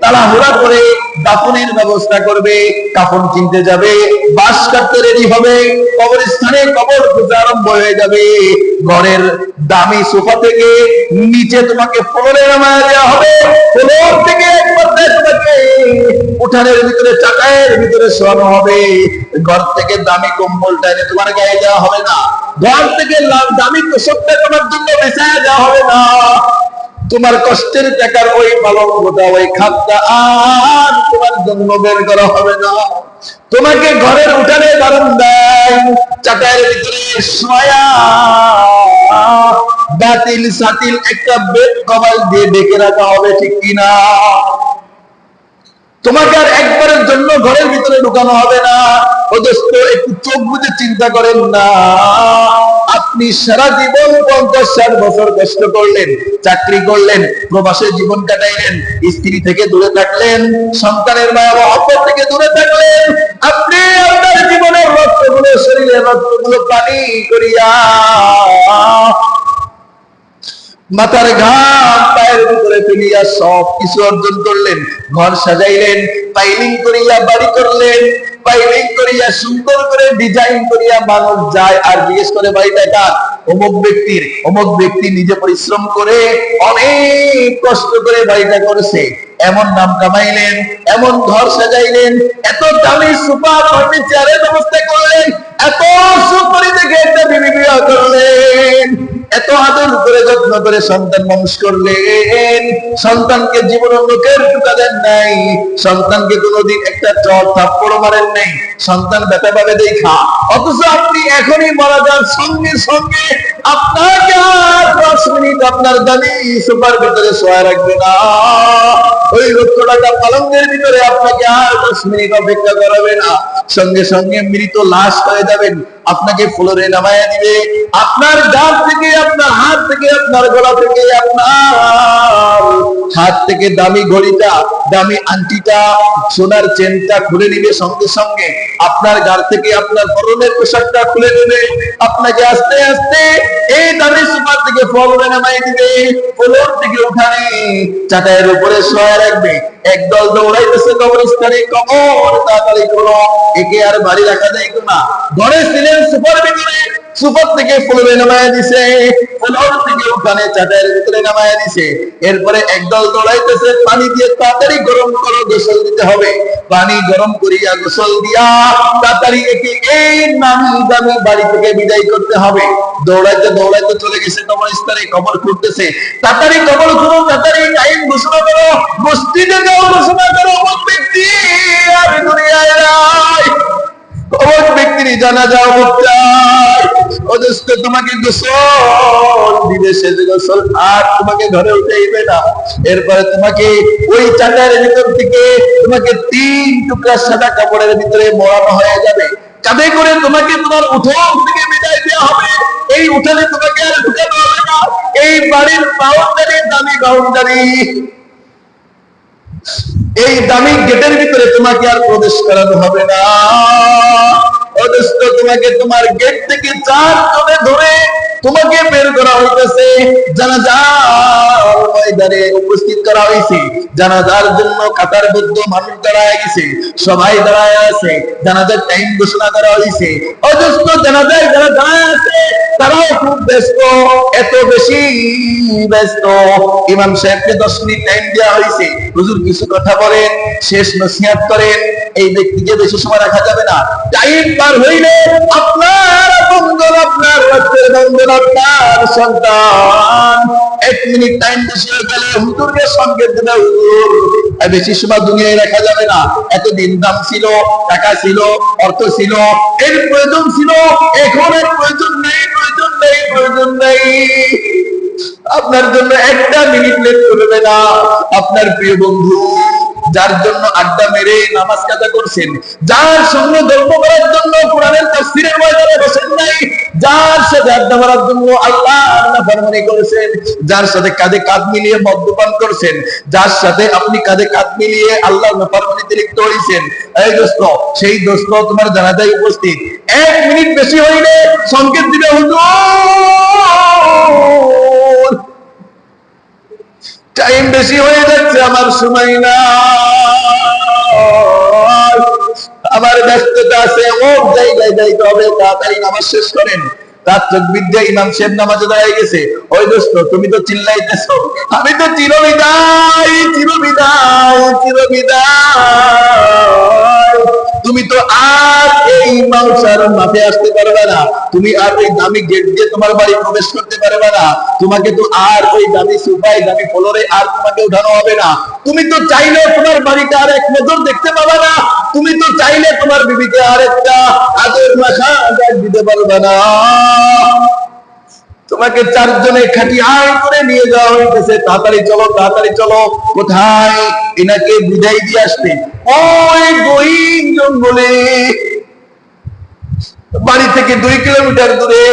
তাড়াহুড়া করে দাফনের ব্যবস্থা করবে, কাফন কিনতে যাবে, বাঁশ কাটতে রেডি হবে, কবরস্থানে কবর খোঁজা আরম্ভ হয়ে যাবে। ঘরের দামি সোফা থেকে নিচে তোমাকে ফ্লোরে নামায় দেওয়া হবে, ফ্লোর থেকে একবার তোমাকে উঠানের ভিতরে চাটাইয়ের ভিতরে শোয়ানো হবে। ঘর থেকে দামি কম্বলটা এনে তোমার গায়ে দেওয়া হবে না, ঘর থেকে দামি তোষকটা তোমার জন্য বিছায়া দেওয়া হবে না। তোমার কষ্টের টাকার ওই পালঙ্কটা, ওই খাতটা আর তোমার জন্য বের করা হবে না। তোমাকে ঘরের উঠানে বারান্দায় চাটাইয়ের ভিতরে শোয়া বাতিল সাতিল একটা বেড কভার দিয়ে ডেকে রাখা হবে, ঠিক কিনা? তোমাকে আর একবারের জন্য ঘরের ভিতরে ঢুকানো হবে না। ও দোস্ত, একটু চোখ বুঝে চিন্তা করেন না। আপনি সারা জীবন 50-60 বছর কষ্ট করলেন, চাকরি করলেন, প্রবাসে জীবন কাটাইলেন, স্ত্রী থেকে দূরে থাকলেন, সন্তানের মায়া মহব্বত থেকে দূরে থাকলেন। আপনি আপনার জীবনের রক্তগুলো, শরীরের রক্তগুলো পানি করিয়া, মাথার ঘাম পায়ের ভিতরে ফেলিয়া সব কিছু অর্জন করলেন, ঘর সাজাইলেন, পাইলিং করিয়া বাড়ি করলেন, পাইলিং করিয়া সুন্দর করে ডিজাইন করিয়া মানুষ যায় আর জিজ্ঞেস করে বাড়িটা কার? অমুক ব্যক্তির। অমুক ব্যক্তি নিজে পরিশ্রম করে অনেক কষ্ট করে বাড়িটা করেছে, এমন নাম কামাইলেন, এমন ঘর সাজাইলেন, এত দামি সোফা ফার্নিচারের ব্যবস্থা করলেন, এত সুন্দরী দেখে একটা বিবি বিবাহ করলেন, এত আদর করে যত্ন করে সন্তান মানুষ করলেন। সন্তানকে জীবনের লোকের টুকা দেন নাই, সন্তানকে কোনোদিন একটা চর থাপ্পড় মারেন নাই, সন্তান ব্যথা পাবে দেখা। অথচ আপনি এখনই মারা যান, সঙ্গে সঙ্গে আপনাকে আর 10 মিনিট আপনার দামি সোফার ভিতরে শোয়া রাখবে না। ওই লক্ষ টাকা পালঙ্কের ভিতরে আপনাকে আর 10 মিনিট অপেক্ষা করাবে না, সঙ্গে সঙ্গে মৃত লাশ হয়ে যাবেন, আপনাকে ফ্লোরে নামায়া দিবে। আপনার গাল থেকে, আপনার হাত থেকে, আপনার গলা থেকে, আপনার হাত থেকে দামি ঘড়িটা, দামি আংটিটা, সোনার চেনটা খুলে নিবে, সঙ্গে সঙ্গে আপনার গাল থেকে আপনার পরনের পোশাকটা খুলে নেবে, আপনাকে আস্তে আস্তে এই দামি সোফা থেকে ফ্লোরে নামাই দিবে, ফ্লোর থেকে উঠানে চাটাইয়ের উপরে শোয়া রাখবে। একদল দৌড়াইতেছে কবরস্থানে, কবর তাড়াতাড়ি করো, একে আর বাড়ি রাখা যায় না। ঘরে ছিলেন সোফার ভিতরে, সুপার থেকে ফ্লোরে নামায়া দিছে, ফ্লোর থেকে উঠানে চাটাইয়ের ভিতরে নামায়া দিছে। এরপরে একদল দৌড়াইতেছে, পানি দিয়ে তাড়াতাড়ি গরম করো, গোসল দিতে হবে। পানি গরম করিয়া গোসল দিয়া তাড়াতাড়ি একে এই নামি দামি বাড়ি থেকে বিদায় করতে হবে। দৌড়াইতে দৌড়াইতে চলে গেছে কবরস্থানে, কবর খুঁড়তেছে, তাড়াতাড়ি কবর খুঁড়ো, তাড়াতাড়ি টাইম ঘোষণা করো, মসজিদে যাও ঘোষণা করো, অমুক ব্যক্তি আর দুনিয়ায় নাই, অমুক ব্যক্তির জানাজা অমুক চাই। অথচ তোমাকে গোসল দিবে, সে গোসল আর তোমাকে ঘরে উঠাইবে না। এরপরে তোমাকে ওই চাটাইয়ের ভিতর থেকে তোমাকে 3 টুকরা সাদা কাপড়ের ভিতরে মোড়ানো হয়ে যাবে, কাঁধে করে তোমাকে তোমার উঠোন থেকে বিদায় দেওয়া হবে। এই উঠানে তোমাকে আর ঢুকানো হবে না, এই বাড়ির বাউন্ডারি, দামি বাউন্ডারি, এই দামি গেটের ভিতরে তোমাকে আর প্রবেশ করানো হবে না। অথচ তোমাকে তোমার গেট থেকে 4 জনে ধরে তোমাকে বের করা হইতেছে, জানাজার ময়দানে উপস্থিত করা হয়েছে। জানাজার জন্য কাতারবদ্ধ মানুষ দাঁড়ায় গেছে, সবাই দাঁড়ায় আছে, জানাজার টাইম ঘোষণা করা হয়েছে। অথচ জানাজায় যারা দাঁড়ায় আছে তারাও খুব ব্যস্ত, এত বেশি ব্যস্ত। ইমাম সাহেবকে 10 মিনিট টাইম দেওয়া হয়েছে, হুজুর কিছু কথা বলেন, শেষ নসিহত করেন। এই ব্যক্তিকে বেশি সময় রাখা যাবে না, টাইম পার হইলে আপনার বন্ধন, আপনার রক্তের বন্ধন, আপনার সন্তান 1 মিনিট টাইম বেশি হয়ে গেলে হুজুরকে সংকেত দেবে, হুজুর বেশি সময় দুনিয়ায় রাখা যাবে না। এতদিন দাম ছিল, টাকা ছিল, অর্থ ছিল, এর প্রয়োজন ছিল, এখন এর প্রয়োজন নেই, প্রয়োজন নেই, প্রয়োজন নেই। আপনার জন্য 1টা মিনিট লেট করবে না। আপনার প্রিয় বন্ধু, যার জন্য আড্ডা মেরে নামাজ কাজা করছেন, যার সঙ্গে গল্প করার জন্য কোরআনের তাফসীরের ময়দানে বসেন নাই, যার সাথে আড্ডা মারার জন্য আল্লাহর নাফরমানি করেছেন, যার সাথে কাঁধে কাঁধ মিলিয়ে মদ্যপান করছেন, যার সাথে আপনি কাঁধে কাঁধ মিলিয়ে আল্লাহর নাফরমানিতে লিপ্ত হয়েছেন, এই দোস্ত, সেই দোস্ত তোমার জানাজায় উপস্থিত। 1 মিনিট বেশি হইলে সংকেত দিবে, হুজুর টাইম বেশি হয়ে যাচ্ছে, আমার সময় না, আমার ব্যস্ততা আছে, ও জায়গায় যাইতে হবে, তাড়াতাড়ি নামাজ শেষ করেন। রাত বিদ্যা ইমাম সাহেব নামাজে দাঁড়ায় গেছে। ওই দোস্ত, তুমি তো চিল্লাইতেছো, আমি তো চিরবিদায় চিরবিদায় চিরবিদায়, তুমি তো আর এই মাউসার মাঠে আসতে পারবে না, তুমি আর ওই দামি গেট দিয়ে তোমার বাড়ি প্রবেশ করতে পারবে না, তোমাকে তো আর ওই দামি সুপাই দামি ফ্লোরে আর তোমাকে উঠানো হবে না, তুমি তো চাইলে তোমার বাড়িটা আর এক নজর দেখতে পাবে না, তুমি তো চাইলে তোমার বিবিকে আর একটা আদর মাখা দিতে পারবে না, তোমাকে চারজনে খাটি আয় করে নিয়ে যাওয়া হইতেছে, তাড়াতাড়ি চলো তাড়াতাড়ি চলো। কোথায়? এনাকে বিদায় দিয়ে আসতে ওই গহীন জঙ্গলে, বাড়ি থেকে 2 কিলোমিটার দূরে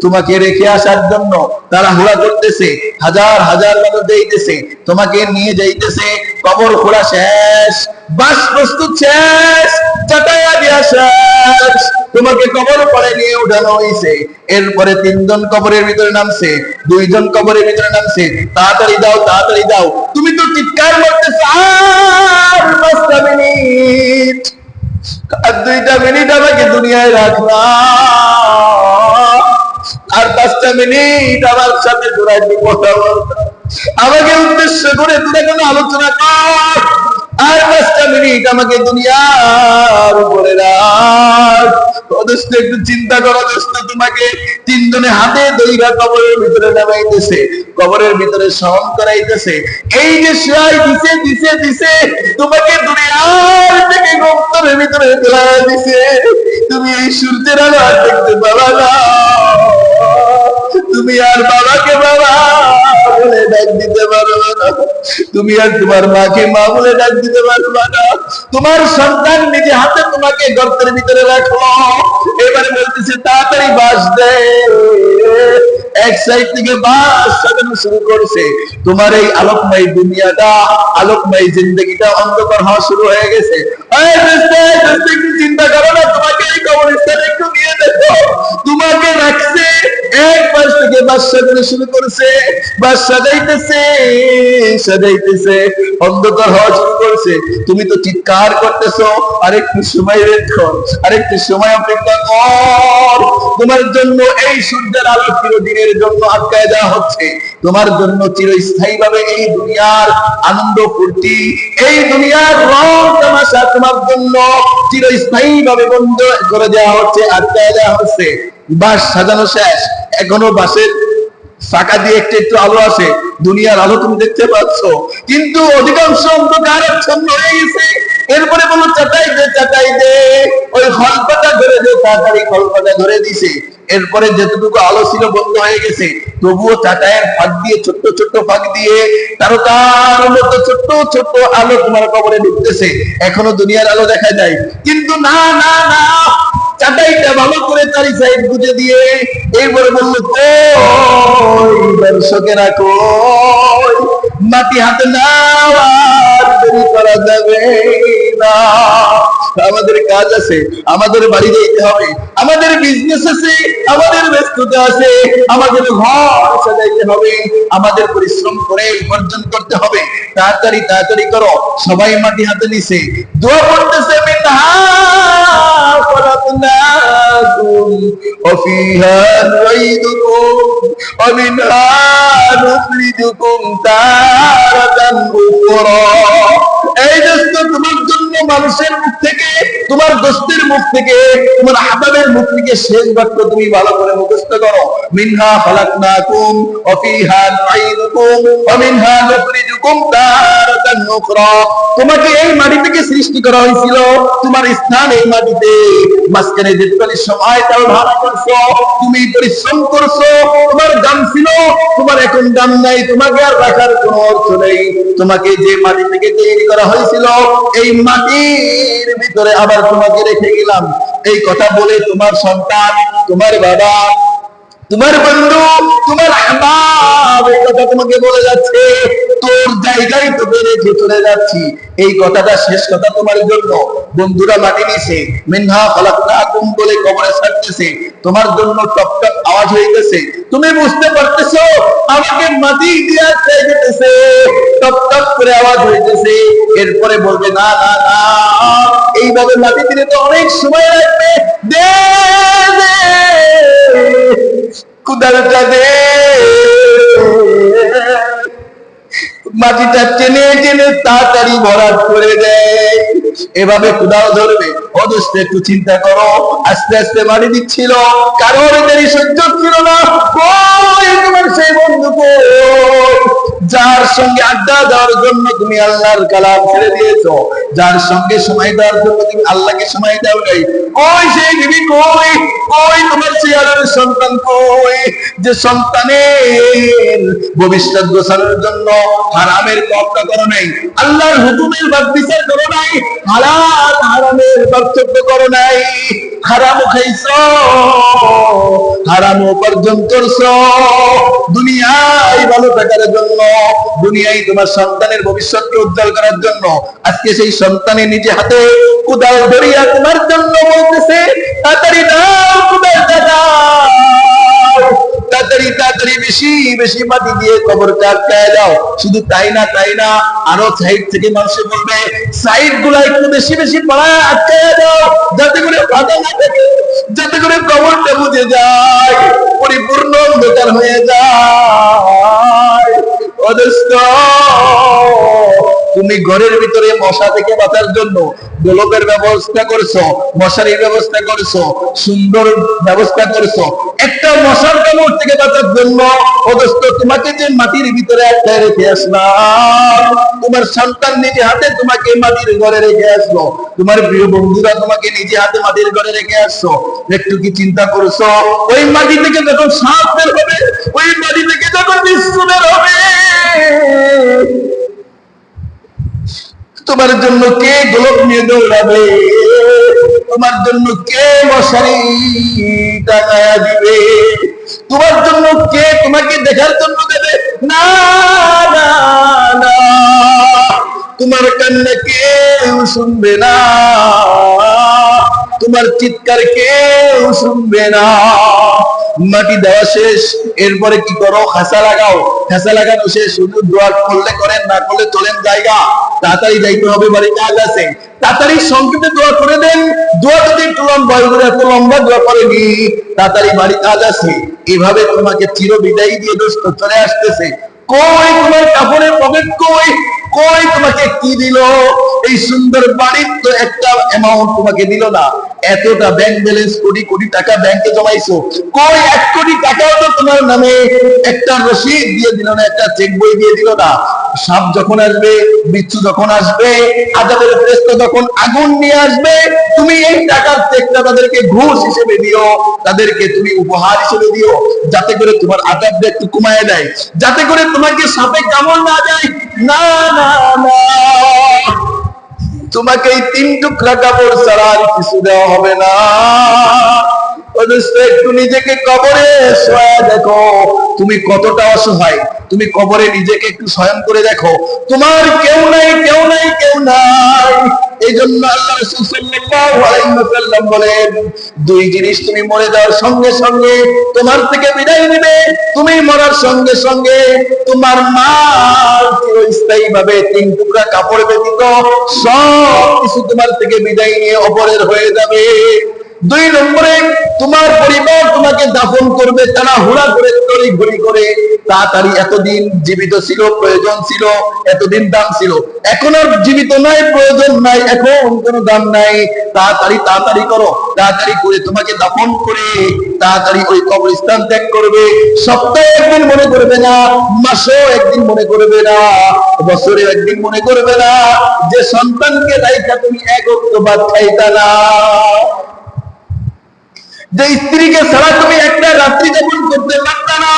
তোমাকে রেখে আসার জন্য তারা হুড়া করতেছে, হাজার হাজার মানুষ যাইতেছে, তোমাকে নিয়ে যাইতেছে। কবর খোঁড়া শেষ, বাস প্রস্তুত শেষ, চাটাইয়া দিয়া শেষ, তোমাকে কবর পরে নিয়ে উঠানো হয়েছে। এরপরে 3 জন কবরের ভিতরে নামছে, 2 জন কবরের ভিতরে নামছে, তাড়াতাড়ি দাও তাড়াতাড়ি দাও। তুমি তো চিৎকার করতেছ, আর 5টা মিনিট, আর 2টা মিনিট আমাকে দুনিয়ায় রাখলাম, আর 5টা মিনিট আমার সাথে তোরা কি কথা বল, আমাকে উদ্দেশ্য করে তোরা কোনো আলোচনা কর, আর 5টা মিনিট আমাকে দুনিয়ার উপরে রাখ। দোস্ত একটু চিন্তা করো দোস্ত, তোমাকে 3 জনে হাতে দইরা কবরের ভিতরে নামাইতেছে, কবরের ভিতরে শয়ন করাইতেছে, এই যে শুয়াই দিছে দিছে দিছে, তোমাকে দুনিয়ার থেকে গর্তের ভিতরে ফেলা দিছে, তুমি এই সূর্যের আলো আর দেখতে পাবা না, তুমি আর বাবাকে বাবা বলে ডাক দিতে পারবে না, তুমি আর তোমার মাকে মা বলে ডাক দিতে পারবে না, তোমার সন্তান নিজে হাতে তোমাকে গর্তের ভিতরে রাখলো, এবারে বলতেছে তাড়াতাড়ি বাস দে। এক সাইড থেকে বাস সাজানো শুরু করছে, তোমার এই আলোকময় দুনিয়াটা, আলোকময় জিন্দগিটা অন্ধকার হওয়া শুরু হয়ে গেছে। একটু চিন্তা করো না, তোমাকে এই কবরস্থানে একটু নিয়ে দেখো, তোমাকে রাখছে, এক পাশ থেকে বাস সাজানো শুরু করছে, বাস সাজাইতেছে সাজাইতেছে, অন্ধকার হওয়া শুরু করছে, তুমি তো চিৎকার করতেছো, আরেকটু সময় রেখো, আরেকটু সময় অপেক্ষা কর, তোমার জন্য এই সূর্যের আলো চিরদিনের জন্য আটকায় দেওয়া হচ্ছে, তোমার জন্য চিরস্থায়ী ভাবে এই দুনিয়ার আনন্দ ফুর্তি, এই দুনিয়ার রং তামাশা তোমার জন্য চিরস্থায়ী ভাবে বন্ধ করে দেওয়া হচ্ছে, আটকায় দেওয়া হচ্ছে। বাস সাজানো শেষ, এখনো বাসের ফাঁকা দিয়ে একটু একটু আলো আসে, দুনিয়ার আলো তুমি দেখতে পাচ্ছ, কিন্তু অধিকাংশ অন্ধকার আচ্ছন্ন হয়ে গেছে। এরপরে বলো চাটাই দে চাটাই দে, ওই খলপাটা ধরে দে, তাড়াতাড়ি খলপাটা ধরে দিছে। এরপরে যেটুকু আলো ছিল বন্ধ হয়ে গেছে, তবুও চাটাইয়ের ফাঁক দিয়ে, ছোট্ট ছোট্ট ফাঁক দিয়ে তার মতো ছোট্ট ছোট্ট আলো তোমার কবরে ঢুকতেছে, এখনো দুনিয়ার আলো দেখা যায়, কিন্তু না না না, চাটাইটা ভালো করে তারি সাইড গুজে দিয়ে এইবারে বললো কই দর্শকেরা, কই মাটি হাতে নাও, আর দেরি করা যাবে না, আমাদের কাজ আছে, আমাদের বাড়ি যেতে হবে, আমাদের বিজনেস আছে, আমাদের ব্যস্ততা আছে, আমাদের ঘর সাজাইতে হবে, আমাদের পরিশ্রম করে উপার্জন করতে হবে, তাড়াতাড়ি তাড়াতাড়ি করো। সবাই মাটি হাতে নিছে, দোয়া করতেছে, মিনহা খলাকনাকুম ওয়া ফিহা নুঈদুকুম ওয়া মিনহা নুখরিজুকুম তারাতান উখরা। এই দোস্ত, তোমার জন্য মানুষের মুখ থেকে, তোমার দোস্তের মুখ থেকে, তোমার আহবাবের মুখ থেকে শেষ বাক্য তুমি ভালো করে মুখস্থ করো, মিনহা খলাকনাকুম ওয়া ফিহা নুঈদুকুম ওয়া মিনহা নুখরিজুকুম তারাতান উখরা। তোমাকে এই মাটি থেকে সৃষ্টি করা হয়েছিল, তোমার স্থান এই মাটিতে, মাঝখানে যে সময় তাও ভাড়া করছো, তুমি পরিশ্রম করছো, তোমার দাম ছিল, তোমার এখন দাম নাই, তোমাকে আর রাখার কোনো অর্থ নেই, তোমাকে যে মাটি থেকে তৈরি করা হয়েছিল, এই মাটির ভিতরে আবার তোমাকে রেখে গেলাম। এই কথা বলে তোমার সন্তান, তোমার বাবা, তোমার বন্ধু, তোমার আহবাব এই কথা তোমাকে বলে যাচ্ছে, তোর জায়গায় তোকে রেখে চলে যাচ্ছি। এই কথাটা শেষ কথা তোমার জন্য। বন্ধুরা মাটি নিছে, মিনহা খালাকনাকুম বলে কবরে ছাড়তেছে, তোমার জন্য টপ টপ আওয়াজ হইতেছে। তুমি বুঝতে পারতেছো আমাকে মাটি দিয়া চাইতেছে, টপ টপ করে আওয়াজ হইতেছে। এরপরে বলবে না না না, এইভাবে মাটি দিলে তো অনেক সময় লাগবে, দে দে কুদারটা দে। মাটিটা টেনে টেনে তাড়াতাড়ি ভরাট করে দেয়। এভাবে কুদাও ধরবে। অদস্তে একটু চিন্তা করো, আস্তে আস্তে মাটি দিচ্ছিল, কারোর দেরি সহ্য ছিল না। কই তোমার সেই বন্ধু কই, যার সঙ্গে আড্ডা দেওয়ার জন্য তুমি আল্লাহর কালাম ছেড়ে দিয়েছো, যার সঙ্গে সময় দেওয়ার জন্য তুমি আল্লাহকে সময় দাও নাই, কই সেই বিবি কই, কই তোমার সেই আলোর সন্তান কই, যে সন্তানের ভবিষ্যৎ গোছানোর জন্য হারামের কবজা করো নাই, আল্লাহর হুকুমের বাদ বিচার করো নাই, হালাল হারামের পার্থক্য করো নাই, হারামও খাইছো, হারামও উপার্জন করছো দুনিয়ায় ভালো থাকার জন্য, দুনিয়ায় তোমার সন্তানের ভবিষ্যৎকে উজ্জ্বল করার জন্য। আজকে সেই সন্তানের নিজে হাতে কোদাল ধরিয়া তোমার জন্য বলতেছে, তাড়াতাড়ি দাও কোদালটা দাও, তাড়াতাড়ি তাড়াতাড়ি বেশি বেশি মাটি দিয়ে কবরটা আটকায় দাও। শুধু তাই না আরো সাইড থেকে মানুষ বলবে, সাইড গুলা একটু বেশি বেশি পাড়ায় আটকায় দাও, যাতে করে ফাঁকা না থাকে, যাতে করে কবরটা বুঝে যায়, পরিপূর্ণ অন্ধকার হয়ে যায়। অদস্ত তুমি ঘরের ভিতরে মশা থেকে বাঁচার জন্য গোলকের ব্যবস্থা করছো, মশারির ব্যবস্থা করছো, সুন্দর ব্যবস্থা করছো, একটা মশার কামড় থেকে বাঁচার জন্য অদস্ত তোমাকে যে মাটির ভিতরে একটা রেখে আসলাম, তোমার সন্তান নিজে হাতে তোমাকে মাটির ঘরে রেখে আসলো, তোমার প্রিয় বন্ধুরা তোমাকে নিজে হাতে মাটির ঘরে রেখে আসছো। একটু কি চিন্তা করছো ওই মাটি থেকে যখন সাপ বের হবে, ওই মাটি থেকে যখন বিষ্ণু বের হবে, তোমার জন্য কে গোলক নিয়ে দৌড়াবে, তোমার জন্য কে মশারি টাঙায়া দিবে, তোমার জন্য কে তোমাকে দেখার জন্য দেবে, না না না, তোমার কান্না কেউ শুনবে না, তোমার চিৎকার কেউ শুনবে না। মাটি দেওয়া শেষ, এরপরে কি করো, খাসা লাগাও, খাসা লাগানো শেষ, শুধু দোয়া করলে করেন, না করলে চলেন জায়গা, তাড়াতাড়ি যাইতে হবে, বাড়ি কাজ আছে, তাড়াতাড়ি সংক্ষেপে দোয়া করে দেন। দোয়া যদি একটু লম্বা, এত লম্বা দোয়া করেনি, তাড়াতাড়ি বাড়ি কাজ আছে। এভাবে তোমাকে চির বিদায় দিয়ে দোস্ত চলে আসতেছে। কই তোমার কাপড়ের পকেট কই, কই তোমাকে কি দিল, এই সুন্দর বাড়ির তো একটা অ্যামাউন্ট তোমাকে দিল না, এতটা ব্যাংক ব্যালেন্স, কোটি কোটি টাকা ব্যাংকে জমাইছো, কই 1 কোটি টাকাও তো তোমার নামে একটা রসিদ দিয়ে দিল না, একটা চেক বই দিয়ে দিল না। সাপ যখন আসবে, বিচ্ছু যখন আসবে, আযাবের ফেরেশতা যখন আগুন নিয়ে আসবে, তুমি এই টাকার চেকটা তাদেরকে ঘুষ হিসেবে দিও, তাদেরকে তুমি উপহার হিসেবে দিও, যাতে করে তোমার আযাবটা একটু কমায় দেয়, যাতে করে তোমাকে সাপে কামড় না যায়। না না না, তোমাকে এই 3 টুকরা কাপড় ছাড়া আর কিছু দেওয়া হবে না। একটু নিজেকে কবরে শোয়া দেখো, তুমি কতটা অসহায়, তুমি কবরে নিজেকে একটু শয়ন করে দেখো, তোমার কেউ নাই, কেউ নাই, কেউ নাই। এই জন্য আল্লাহ রাসূল সাল্লাল্লাহু আলাইহি ওয়াসাল্লাম বলেন, 2 জিনিস তুমি মরে যাওয়ার সঙ্গে সঙ্গে তোমার থেকে বিদায় নেবে, তুমি মরার সঙ্গে সঙ্গে তোমার মা চিরস্থায়ী ভাবে 3 টুকরা কাপড় ব্যতীত সব কিছু তোমার থেকে বিদায় নিয়ে অপরের হয়ে যাবে। 2 নম্বরে তোমার পরিবার তোমাকে দাফন করবে তাড়াহুড়া করে, তড়িঘড়ি করে, তাড়াতাড়ি। এতদিন জীবিত ছিল, প্রয়োজন ছিল, এতদিন দাম ছিল, এখন আর জীবিত নাই, প্রয়োজন নাই, এখন কোনো দাম নাই, তাড়াতাড়ি তাড়াতাড়ি করো, তাড়াতাড়ি করে তোমাকে দাফন করে তাড়াতাড়ি ওই কবরস্থান ত্যাগ করবে। সপ্তাহে একদিন মনে করবে না, মাসেও একদিন মনে করবে না, বছরে একদিন মনে করবে না যে সন্তানকে রাইখা তুমি এক ওয়াক্ত ভাত খাইতা না, যে স্ত্রীকে ছাড়া তুমি একটা রাত্রি যাপন করতে পারতা না,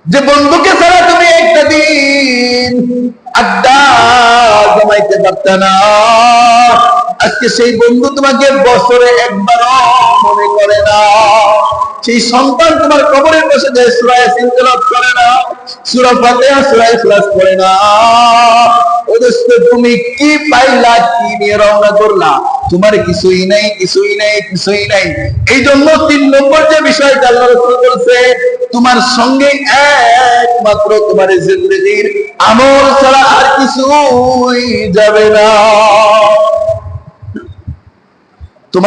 যে বন্ধুকে ছাড়া তুমি একটা দিন আড্ডা জমাইতে পারতা না। আজকে সেই বন্ধু তোমাকে বছরে একবারও মনে করে না, সেই সন্তান তোমার কবরের পাশে যে সূরা ইয়াসিন তেলাওয়াত করে না, সূরা ফাতিহা সূরা ইখলাস পড়ে না। ও দোস্ত, তুমি কি পাইলা, কি নিয়ে রওনা করলা? তোমার কিছুই নাই, কিছুই নাই, কিছুই নাই। এই জন্য 3 নম্বর যে বিষয়টা আল্লাহ রাসূল বলছে, তোমার সঙ্গে একমাত্র তোমার জিন্দেগীর আমল ছাড়া আর কিছুই যাবে না। তোমার